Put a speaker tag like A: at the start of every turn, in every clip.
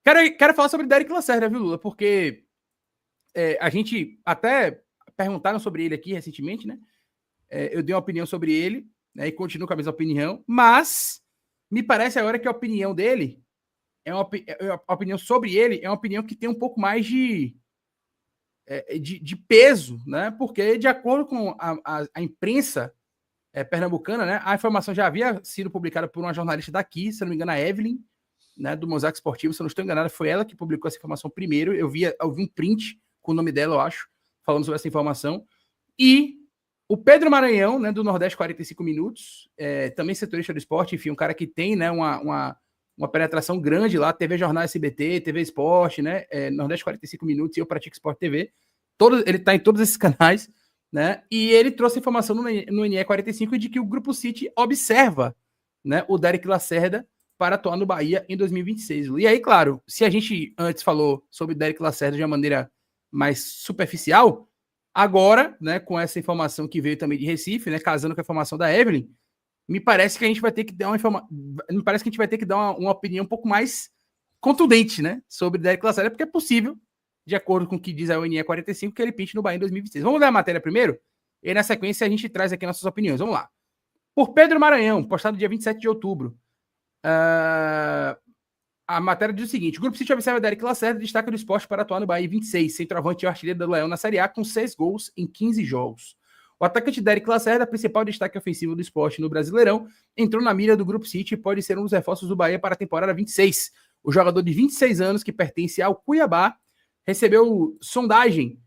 A: Quero falar sobre Derek Lacerda, viu, Lula? Porque a gente até perguntaram sobre ele aqui recentemente, né? Eu dei uma opinião sobre ele, né? E continuo com a mesma opinião, mas me parece agora que a opinião dele a opinião sobre ele é uma opinião que tem um pouco mais de peso, né? Porque, de acordo com a imprensa pernambucana, né? A informação já havia sido publicada por uma jornalista daqui, se não me engano, a Evelyn, né? Do Mosaico Esportivo, se eu não estou enganado, foi ela que publicou essa informação primeiro. Eu vi um print com o nome dela, eu acho, falando sobre essa informação. E o Pedro Maranhão, né? Do Nordeste 45 Minutos, também setorista do esporte, enfim, um cara que tem, né? Uma penetração grande lá, TV Jornal SBT, TV Esporte, né? Nordeste 45 Minutos e eu Pratico Esporte TV. Ele está em todos esses canais, né? E ele trouxe informação no NE45 de que o Grupo City observa, né, o Derek Lacerda para atuar no Bahia em 2026. E aí, claro, se a gente antes falou sobre o Derek Lacerda de uma maneira mais superficial, agora, né, com essa informação que veio também de Recife, né, casando com a informação da Evelyn, me parece que a gente vai ter que dar uma opinião um pouco mais contundente, né, sobre Derek Lacerda, porque é possível, de acordo com o que diz a ONE 45, que ele pinte no Bahia em 2026. Vamos ler a matéria primeiro? E na sequência a gente traz aqui nossas opiniões. Vamos lá. Por Pedro Maranhão, postado dia 27 de outubro. A matéria diz o seguinte: o Grupo City observa Derek Lacerda, destaca do esporte para atuar no Bahia 26, centroavante e artilheiro do Leão na Série A, com 6 gols em 15 jogos. O atacante Derek Lacerda, principal destaque ofensivo do esporte no Brasileirão, entrou na mira do Grupo City e pode ser um dos reforços do Bahia para a temporada 26. O jogador de 26 anos, que pertence ao Cuiabá, recebeu sondagens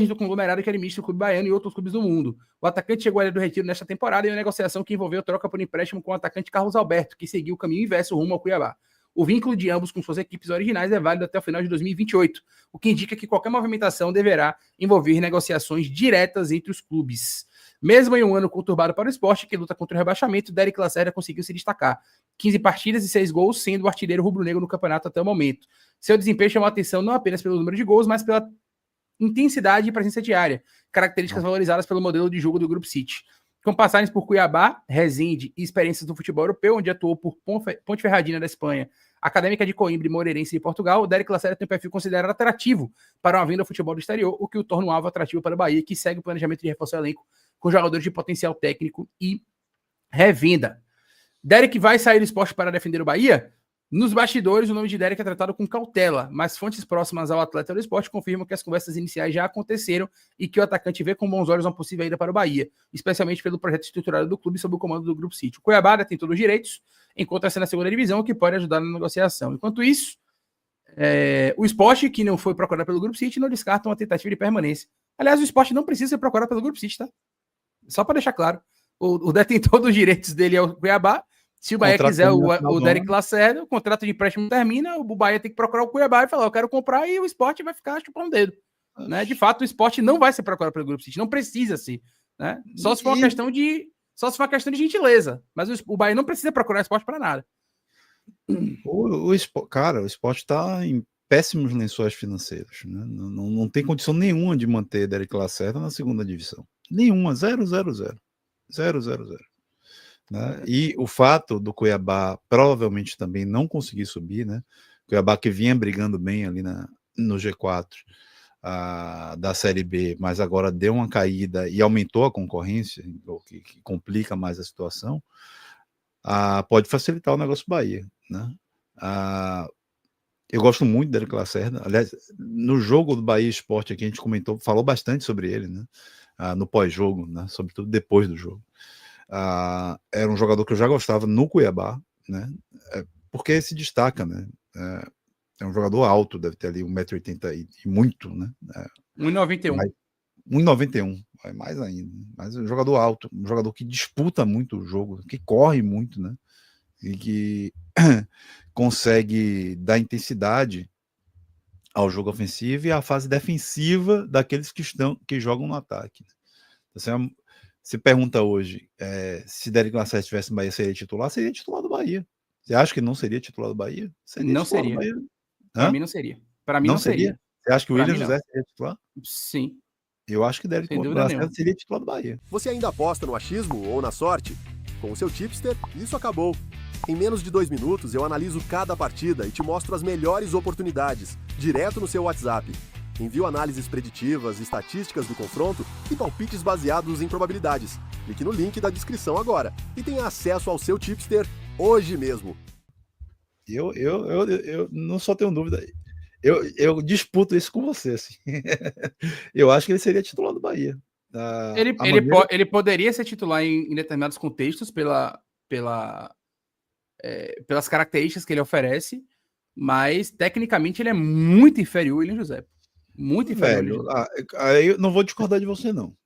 A: do conglomerado que administra o clube baiano e outros clubes do mundo. O atacante chegou à Ilha do Retiro nesta temporada em uma negociação que envolveu troca por empréstimo com o atacante Carlos Alberto, que seguiu o caminho inverso rumo ao Cuiabá. O vínculo de ambos com suas equipes originais é válido até o final de 2028, o que indica que qualquer movimentação deverá envolver negociações diretas entre os clubes. Mesmo em um ano conturbado para o esporte, que luta contra o rebaixamento, Derek Lacerda conseguiu se destacar. 15 partidas e 6 gols, sendo o artilheiro rubro-negro no campeonato até o momento. Seu desempenho chamou a atenção não apenas pelo número de gols, mas pela intensidade e presença diária, características valorizadas pelo modelo de jogo do Grupo City. Com passagens por Cuiabá, Resende e experiências no futebol europeu, onde atuou por Ponteferradina da Espanha, Académica de Coimbra e Moreirense de Portugal, o Derek Lacerda tem um perfil considerado atrativo para uma vinda ao futebol do exterior, o que o torna um alvo atrativo para o Bahia, que segue o planejamento de reforço do elenco com jogadores de potencial técnico e revenda. Derek vai sair do esporte para defender o Bahia? Nos bastidores, o nome de Derek é tratado com cautela, mas fontes próximas ao atleta do esporte confirmam que as conversas iniciais já aconteceram e que o atacante vê com bons olhos uma possível ida para o Bahia, especialmente pelo projeto estruturado do clube sob o comando do Grupo City. O Cuiabá tem todos os direitos, encontra-se na segunda divisão, o que pode ajudar na negociação. Enquanto isso, o esporte, que não foi procurado pelo Grupo City, não descarta uma tentativa de permanência. Aliás, o esporte não precisa ser procurado pelo Grupo City, tá? Só para deixar claro. O detentor dos direitos dele é o Cuiabá. Se o Bahia quiser o Derek Lacerda, o contrato de empréstimo termina, o Bahia tem que procurar o Cuiabá e falar, eu quero comprar, e o esporte vai ficar chupando o dedo. Né? De fato, o esporte não vai ser procurado pelo Grupo City, não precisa ser. Né? Só se for uma questão de gentileza. Mas o Bahia não precisa procurar o esporte para nada.
B: O esporte está em péssimos lençóis financeiros. Né? Não tem condição nenhuma de manter Derek Lacerda na segunda divisão. Nenhuma, 0. Né? E o fato do Cuiabá provavelmente também não conseguir subir, né? Cuiabá que vinha brigando bem ali no G4 da Série B, mas agora deu uma caída e aumentou a concorrência, o que complica mais a situação, pode facilitar o negócio Bahia. Né? Eu gosto muito dele, Lacerda. Aliás, no jogo do Bahia Esporte aqui a gente falou bastante sobre ele, né? No pós-jogo, né? Sobretudo depois do jogo. Era um jogador que eu já gostava no Cuiabá, né? Porque se destaca, né? É um jogador alto, deve ter ali 1,80m e muito, né?
A: 1,91m.
B: 1,91m, mais ainda. Mas é um jogador alto, um jogador que disputa muito o jogo, que corre muito, né? E que consegue dar intensidade ao jogo ofensivo e à fase defensiva daqueles que jogam no ataque. Então, se pergunta hoje se Derek Lacerda estivesse no Bahia, seria titular do Bahia. Você acha que não seria titular do Bahia?
A: Não seria. Para mim não seria. Para mim não seria.
B: Você acha que o William José seria titular?
A: Sim.
B: Eu acho que Derek Lacerda seria titular do Bahia.
C: Você ainda aposta no achismo ou na sorte? Com o seu tipster, isso acabou. Em menos de 2 minutos, eu analiso cada partida e te mostro as melhores oportunidades, direto no seu WhatsApp. Envio análises preditivas, estatísticas do confronto e palpites baseados em probabilidades. Clique no link da descrição agora e tenha acesso ao seu tipster hoje mesmo.
B: Eu não só tenho dúvida, eu disputo isso com você, assim. Eu acho que ele seria titular do Bahia.
A: Ele poderia ser titular em determinados contextos pelas características que ele oferece, mas tecnicamente ele é muito inferior ao William José. Muito inferior.
B: Velho, aí eu não vou discordar de você, não.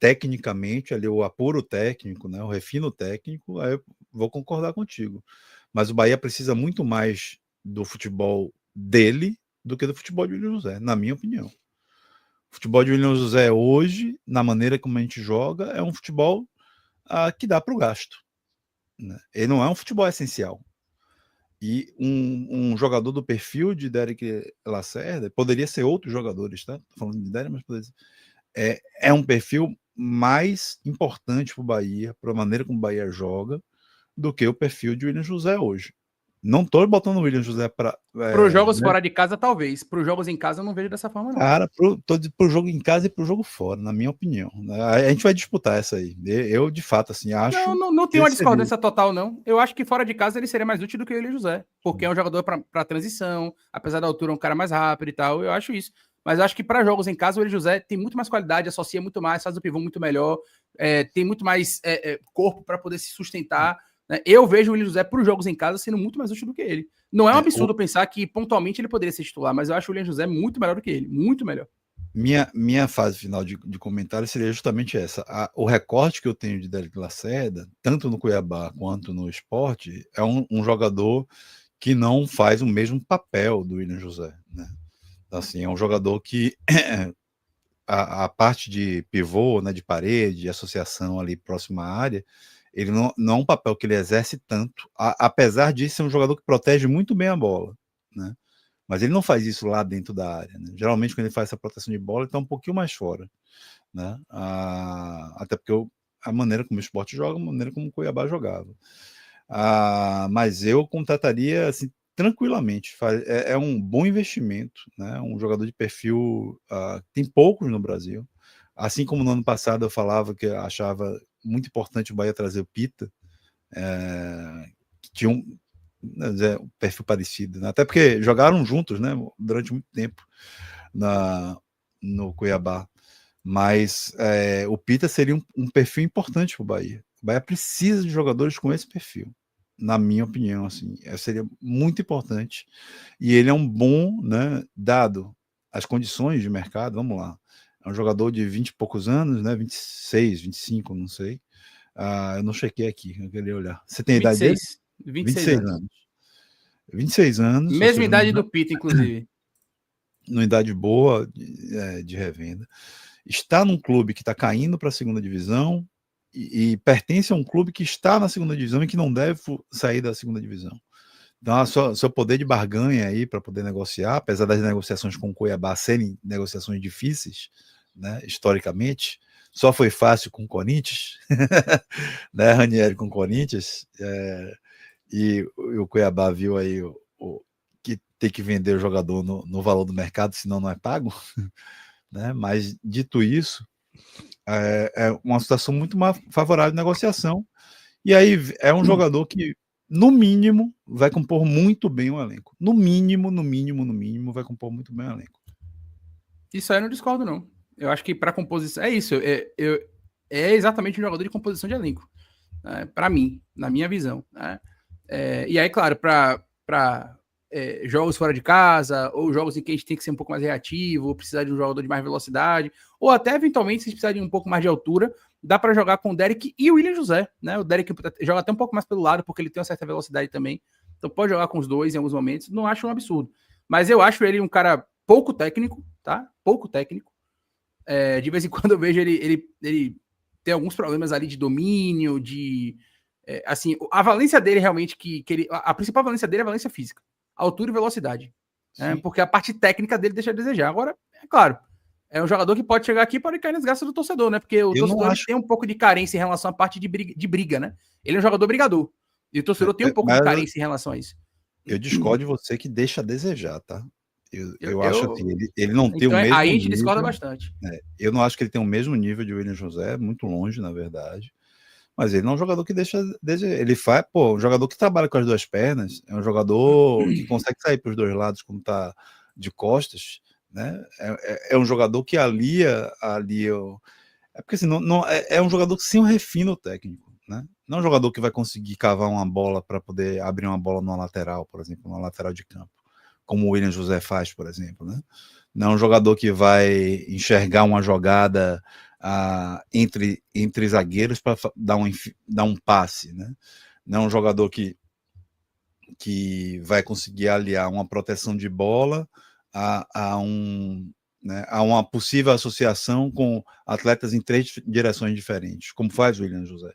B: Tecnicamente, ali, o apuro técnico, né, o refino técnico, aí eu vou concordar contigo. Mas o Bahia precisa muito mais do futebol dele do que do futebol de William José, na minha opinião. O futebol de William José hoje, na maneira como a gente joga, é um futebol que dá para o gasto, né? Ele não é um futebol essencial. E um jogador do perfil de Derek Lacerda, poderia ser outros jogadores, tá? Tô falando de Derek, mas poderia ser. É um perfil mais importante para o Bahia, para a maneira como o Bahia joga, do que o perfil de William José hoje. Não tô botando o William José para
A: os jogos fora de casa, talvez. Para os jogos em casa, eu não vejo dessa forma, não.
B: Cara, pro jogo em casa e pro jogo fora, na minha opinião. A gente vai disputar essa aí. Eu, de fato, assim, acho.
A: Não tem uma discordância total, não. Eu acho que fora de casa ele seria mais útil do que o William José, porque é um jogador para transição, apesar da altura, é um cara mais rápido e tal. Eu acho isso. Mas eu acho que para jogos em casa, o William José tem muito mais qualidade, associa muito mais, faz o pivô muito melhor, tem muito mais corpo para poder se sustentar. Eu vejo o William José para os jogos em casa sendo muito mais útil do que ele. Não é um absurdo pensar que pontualmente ele poderia ser titular, mas eu acho o William José muito melhor do que ele. Muito melhor.
B: Minha fase final de comentário seria justamente essa. O recorte que eu tenho de Derek Lacerda, tanto no Cuiabá quanto no Sport, é um jogador que não faz o mesmo papel do William José, né? Então, assim, é um jogador que a parte de pivô, né, de parede, de associação ali próxima à área, ele não é um papel que ele exerce tanto, apesar de ser um jogador que protege muito bem a bola, né? Mas ele não faz isso lá dentro da área, né? Geralmente, quando ele faz essa proteção de bola, ele está um pouquinho mais fora, né? Até porque a maneira como o Sport joga, a maneira como o Cuiabá jogava. Mas eu contrataria assim, tranquilamente. É um bom investimento, né? Um jogador de perfil tem poucos no Brasil. Assim como no ano passado eu falava que eu achava muito importante o Bahia trazer o Pita, que tinha um perfil parecido, né? Até porque jogaram juntos, né, durante muito tempo no Cuiabá. Mas o Pita seria um perfil importante para o Bahia. O Bahia precisa de jogadores com esse perfil, na minha opinião, assim, seria muito importante. E ele é um bom, né, dado as condições de mercado, vamos lá. É um jogador de 20 e poucos anos, né, 26, 25, não sei. Eu não chequei aqui, eu queria olhar. Você tem a idade dele? 26 anos. 26 anos.
A: Mesma idade do Pita, inclusive.
B: Numa idade boa de revenda. Está num clube que está caindo para a segunda divisão e pertence a um clube que está na segunda divisão e que não deve sair da segunda divisão. Então, seu poder de barganha aí para poder negociar, apesar das negociações com o Cuiabá serem negociações difíceis, né, historicamente, só foi fácil com o Corinthians, né, Ranieri com o Corinthians, e o Cuiabá viu aí que tem que vender o jogador no valor do mercado, senão não é pago, né? Mas, dito isso, é uma situação muito mais favorável de negociação, e aí é um jogador que, no mínimo, vai compor muito bem o elenco. No mínimo, vai compor muito bem o elenco.
A: Isso aí eu não discordo, não. Eu acho que para composição... É isso, é exatamente um jogador de composição de elenco, né? Para mim, na minha visão, né? E aí, claro, para jogos fora de casa, ou jogos em que a gente tem que ser um pouco mais reativo, ou precisar de um jogador de mais velocidade, ou até, eventualmente, se precisar de um pouco mais de altura, dá para jogar com o Derek e o William José, né? O Derek joga até um pouco mais pelo lado, porque ele tem uma certa velocidade também, então pode jogar com os dois em alguns momentos, não acho um absurdo. Mas eu acho ele um cara pouco técnico, tá? Pouco técnico. De vez em quando eu vejo ele tem alguns problemas ali de domínio, assim, a valência dele realmente, a principal valência dele é a valência física. Altura e velocidade. Porque a parte técnica dele deixa a desejar. Agora, é claro, é um jogador que pode chegar aqui e pode cair nas graças do torcedor, né? Porque o torcedor tem um pouco de carência em relação à parte de briga, né? Ele é um jogador brigador. E o torcedor tem um pouco de carência em relação a isso.
B: Eu discordo de você que deixa a desejar, tá? Eu acho assim, ele não tem
A: então,
B: o mesmo
A: aí a gente
B: nível,
A: discorda bastante.
B: eu não acho que ele tem o mesmo nível de William José, muito longe, na verdade. Mas ele não é um jogador que deixa desejar. Ele faz, um jogador que trabalha com as duas pernas, é um jogador que consegue sair para os dois lados quando tá de costas, né? É um jogador que alia é porque assim, é um jogador que sem um refino técnico, né? Não é um jogador que vai conseguir cavar uma bola para poder abrir uma bola numa lateral, por exemplo, numa lateral de campo, como o William José faz, por exemplo, né? Não é um jogador que vai enxergar uma jogada entre zagueiros para dar um passe, né? Não é um jogador que vai conseguir aliar uma proteção de bola a uma possível associação com atletas em 3 direções diferentes, como faz o William José.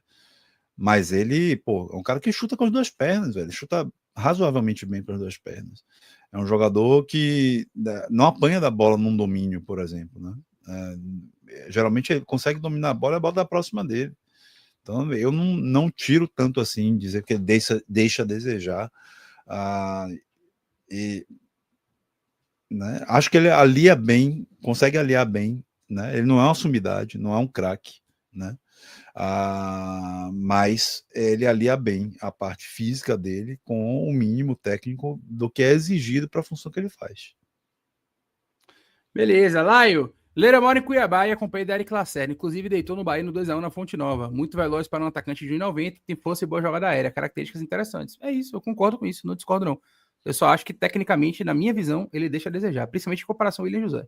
B: Mas ele, é um cara que chuta com as duas pernas, velho. Chuta razoavelmente bem com as duas pernas. É um jogador que não apanha da bola num domínio, por exemplo, né? Geralmente ele consegue dominar a bola e a bola da próxima dele. Então eu não tiro tanto assim, dizer que ele deixa a desejar. Né? Acho que ele alia bem, consegue aliar bem, né? Ele não é uma sumidade, não é um craque, né? Mas ele alia bem a parte física dele com o mínimo técnico do que é exigido para a função que ele faz.
A: Beleza, Laio. Leira mora em Cuiabá e acompanha da Eric Lacerda. Inclusive, deitou no Bahia no 2x1 na Fonte Nova. Muito veloz para um atacante de 1,90, tem força e boa jogada aérea. Características interessantes. É isso, eu concordo com isso, não discordo não. Eu só acho que, tecnicamente, na minha visão, ele deixa a desejar, principalmente em comparação ao William José.